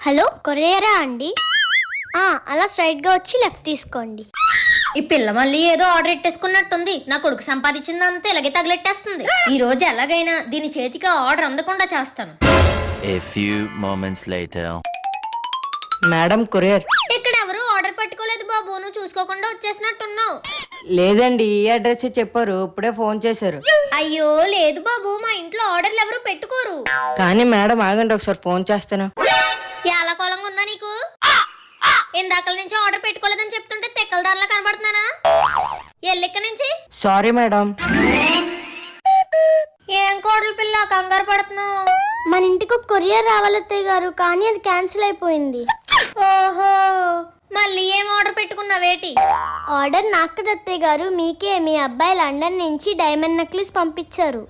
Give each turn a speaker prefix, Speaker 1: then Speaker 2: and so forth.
Speaker 1: Hello, కొరియరా అండి? అలా straight గా వచ్చి లెఫ్ట్ తీసుకోండి.
Speaker 2: ఈ పిల్ల మళ్ళీ ఏదో ఆర్డర్ ఎట్టేసుకున్నట్టుంది. నా కొడుకు సంపాదించిందంతా ఇలాగే తగిలెట్టేస్తుంది. ఈ రోజు ఎలాగైనా దీని చేతికి ఆర్డర్ అందకుండా చేస్తాను.
Speaker 3: A few moments later.
Speaker 4: Madam courier.
Speaker 2: ఇక్కడ ఎవరు ఆర్డర్ పట్టుకోలేదు బాబు, నువ్వు చూసుకోకుండా వచ్చేసినట్టున్నావు.
Speaker 4: లేదండి, ఈ అడ్రస్ చెప్పారు, ఇప్పుడే ఫోన్ చేశారు.
Speaker 2: అయ్యో లేదు బాబు, మా ఇంట్లో ఆర్డర్లు ఎవరు పెట్టుకోరు.
Speaker 4: కానీ మేడం ఆగండి, ఒకసారి ఫోన్ చేస్తాను.
Speaker 2: ఎలా కోలంగా ఉందా నీకు? ఇందాకల నుంచి ఆర్డర్ పెట్టుకోలేదని చెప్తుంటే తెక్కల దానిలా కనబడుతున్నానా? ఎల్లిక్క నుంచి.
Speaker 4: Sorry madam.
Speaker 2: ఏం కోడలు పిల్ల కంగారు పడుతున్నావు?
Speaker 1: మన ఇంటికి ఒక కొరియర్ రావాలి అత్తయ్య గారు, కానీ అది క్యాన్సిల్ అయిపోయింది.
Speaker 2: ఓహో, మళ్ళీ ఏం ఆర్డర్ పెట్టుకున్నావేటి?
Speaker 1: ఆర్డర్ నాకు కదా అత్తయ్య గారు, మీకే. మీ అబ్బాయి లండన్ నుంచి డైమండ్ నెక్లెస్ పంపించారు.